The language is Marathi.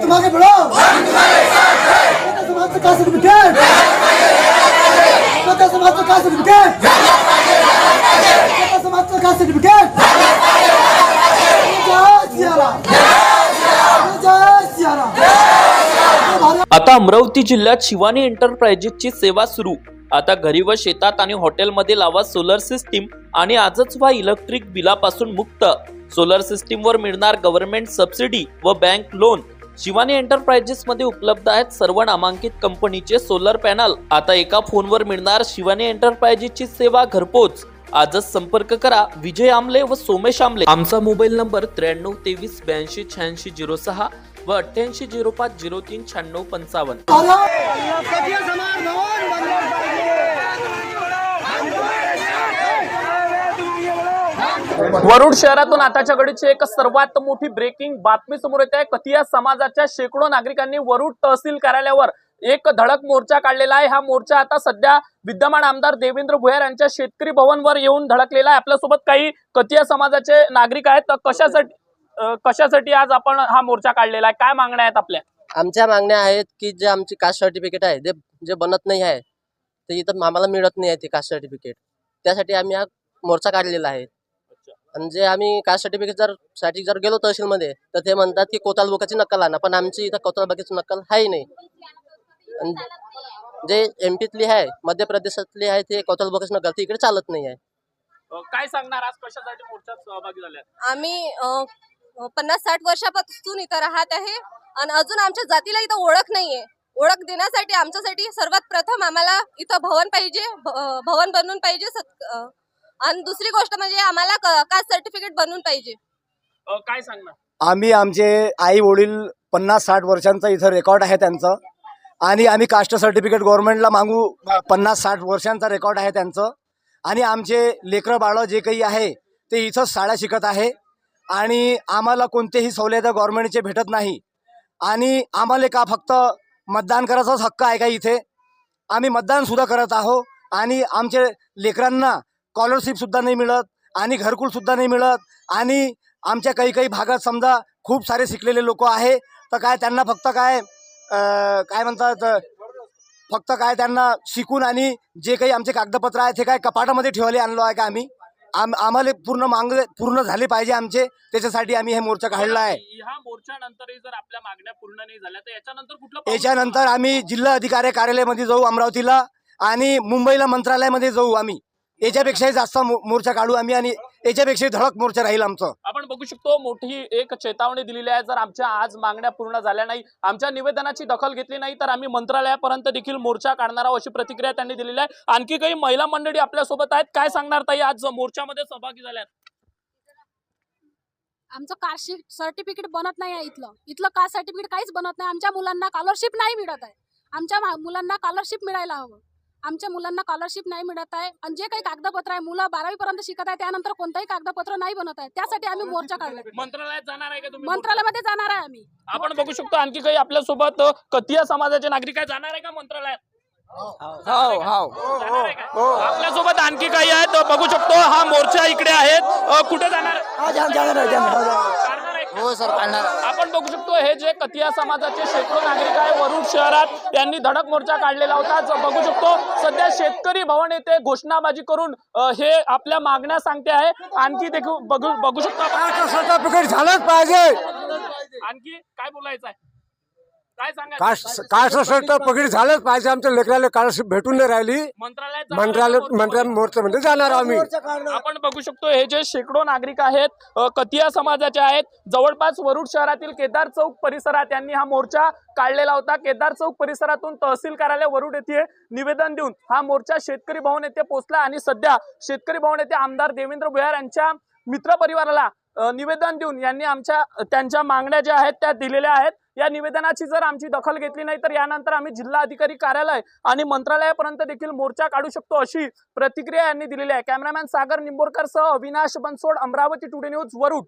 तुम्हारे बढ़ो समाज का सर्टिफिकेट समाज का सर्टिफिकेट समाज का सर्टिफिकेट आता अमरावती जिल्ह्यात शिवानी एंटरप्राइजेसची सेवा सुरू। आता घरी व शेतात आणि हॉटेलमध्ये लावा सोलर सिस्टीम आणि आजच व्हा इलेक्ट्रिक बिलापासून मुक्त। सोलर सिस्टीमवर मिळणार गव्हर्नमेंट सबसिडी व बँक लोन। शिवानी एंटरप्राइजेस मध्ये उपलब्ध आहेत सर्व नामांकित कंपनीचे सोलर पॅनल। आता एका फोनवर मिळणार शिवानी एंटरप्राइजेसची सेवा घरपोच। आजच संपर्क करा विजय आमले व सोमेश आमले। आमचा मोबाईल नंबर 93 23 82 86 06 व 88 05 03 96 55। वरुड शहरातून आताच्या घडीची एक सर्वात मोठी ब्रेकिंग बातमी समोर येत आहे। कथिया समाजाच्या शेकडो नागरिकांनी वरुड तहसील कार्यालयावर एक धडक मोर्चा काढलेला आहे। हा मोर्चा आता सध्या विद्यमान आमदार देवेंद्र भुयार यांच्या शेतकरी भवनवर येऊन धडकलेला आहे। आपल्यासोबत काही कथिया समाजाचे नागरिक आहेत। कशासाठी आज आपण हा मोर्चा काढलेला आहे, काय मागण्या आहेत आपल्या? आमच्या मागण्या आहेत की जे आमची कास्ट सर्टिफिकेट आहे जे बनत नाही आहे ते इथं आम्हाला मिळत नाही आहे ते कास्ट सर्टिफिकेट। त्यासाठी आम्ही हा मोर्चा काढलेला आहे। आणि जे आम्ही कास्ट सर्टिफिकेट साठी गेलो तहसीलमध्ये तर ते म्हणतात की कोतालबुकाची नक्कल आणा, पण आमची इथं कोतालबुकाची नक्कल आहे नाही। आणि जे एमपीतली आहे, मध्य प्रदेशातली आहे, ते कोतालबुकाची नक्कल ती इकडे चालत नाही आहे। काय सांगणार आज कशासाठी मोर्चात सहभागी झाले? आम्ही 50-60 वर्षापासून इथं राहत आहे आणि अजून आमच्या जातीला इथं ओळख नाहीये। ओळख देण्यासाठी आमच्यासाठी सर्वात प्रथम आम्हाला इथं भवन पाहिजे, भवन बनवून पाहिजे। आणि दुसरी गोष्ट म्हणजे आम्हाला कास्ट सर्टिफिकेट बनवून पाहिजे। काय सांगणार? आम्ही आमचे आई वडील 50-60 वर्षांचा इथं रेकॉर्ड आहे त्यांचं, आणि आम्ही कास्ट सर्टिफिकेट गव्हर्नमेंटला मागू। 50-60 वर्षांचा रेकॉर्ड आहे त्यांचं, आणि आमचे लेकरं बाळं जे काही आहे ते इथंच शाळा शिकत आहे, आणि आम्हाला कोणतेही सवलत गव्हर्नमेंटचे भेटत नाही। आणि आम्हाला का फक्त मतदान करायचाच हक्क आहे का इथे? आम्ही मतदानसुद्धा करत आहो, आणि आमच्या लेकरांना स्कॉलरशिपसुद्धा नाही मिळत, आणि घरकुलसुद्धा नाही मिळत। आणि आमच्या काही भागात समजा खूप सारे शिकलेले लोक आहे, तर काय त्यांना फक्त काय म्हणतात, फक्त काय त्यांना शिकून आणि जे काही आमचे कागदपत्र आहेत ते काय कपाटामध्ये ठेवायला आणलो आहे का आम्ही? आम्हाला पूर्ण झाले पाहिजे आमचे, त्याच्यासाठी आम्ही हे मोर्चा काढला आहे। ह्या मोर्चानंतरही जर आपल्या मागण्या पूर्ण नाही झाल्या तर याच्यानंतर कुठलं पाऊल? याच्यानंतर आम्ही जिल्हा अधिकारी कार्यालयामध्ये जाऊ अमरावतीला, आणि मुंबईला मंत्रालयामध्ये जाऊ। आम्ही याच्यापेक्षाही जास्त मोर्चा काढू आम्ही, आणि याच्यापेक्षा धडक मोर्चा राहील आमचं। आपण बघू शकतो मोठी एक चेतावणी दिलेली आहे। जर आमच्या आज मागण्या पूर्ण झाल्या नाही, आमच्या निवेदनाची दखल घेतली नाही, तर आम्ही मंत्रालयापर्यंत देखील मोर्चा काढणार आहोत, अशी प्रतिक्रिया त्यांनी दिलेली आहे। आणखी काही महिला मंडळी आपल्या सोबत आहेत, काय सांगणार ताई आज मोर्चामध्ये सहभागी झाल्यात? आमचं कास्ट सर्टिफिकेट बनत नाही आहे। इथलं कास्ट सर्टिफिकेट काहीच बनत नाही। आमच्या मुलांना स्कॉलरशिप नाही मिळत आहे। आमच्या मुलांना स्कॉलरशिप मिळायला हवं। आमच्या मुलांना स्कॉलरशिप नाही मिळत आहे, आणि जे काही कागदपत्र आहे, मुलं 12वी पर्यंत शिकत आहे, त्यानंतर कोणताही कागदपत्र नाही बनत आहे। त्यासाठी आम्ही मोर्चा काढला। मंत्रालयात जाणार आहे का तुम्ही? मंत्रालयामध्ये जाणार आहे आम्ही। आपण बघू शकतो आणखी काही आपल्या सोबत कथिया समाजाचे नागरिक आहे, जाणार आहे का मंत्रालयात? आपल्या सोबत आणखी काही आहेत, बघू शकतो हा मोर्चा इकडे आहेत। कुठे जाणार? हो सर, काढणार। आपण बघू शकतो हे जे कथिया समाजाचे शेकडो नागरिक आहे वरुड शहरात, त्यांनी धडक मोर्चा काढलेला होता। बघू शकतो सध्या शेतकरी भवन येथे घोषणाबाजी करून हे आपल्या मागण्या सांगते आहे। आणखी देखील बघू शकतो सर्टिफिकेट झालंच पाहिजे। आणखी काय बोलायचं आहे, काय सांगायचं? कास्ट सर्टिफिकेट झालंच पाहिजे। आमच्या लेकराला स्कॉलरशिप भेटून नाही राहिली। मंत्रालयात मोर्चामध्ये जाणार आम्ही। आपण बघू शकतो हे जे शेकडो नागरिक आहेत कथिया समाजाचे आहेत, जवळपास वरुड शहरातील केदार चौक परिसरात यांनी हा मोर्चा काढलेला होता। केदार चौक परिसरातून तहसील कार्यालय वरुड येथे निवेदन देऊन हा मोर्चा शेतकरी भवन येथे पोहोचला, आणि सध्या शेतकरी भवन येथे आमदार देवेंद्र भुयार यांच्या मित्र परिवाराला निवेदन देऊन यांनी त्यांच्या मागण्या ज्या आहेत त्या दिलेल्या आहेत। या निवेदनाची जर आमची दखल घेतली नाही तर यानंतर आम्ही जिल्हा अधिकारी कार्यालय आणि मंत्रालयापर्यंत देखील मोर्चा काढू शकतो, अशी प्रतिक्रिया यांनी दिलेली आहे। कॅमेरामॅन सागर निंबोरकर सह अविनाश बनसोड, अमरावती टुडे न्यूज, वरुड।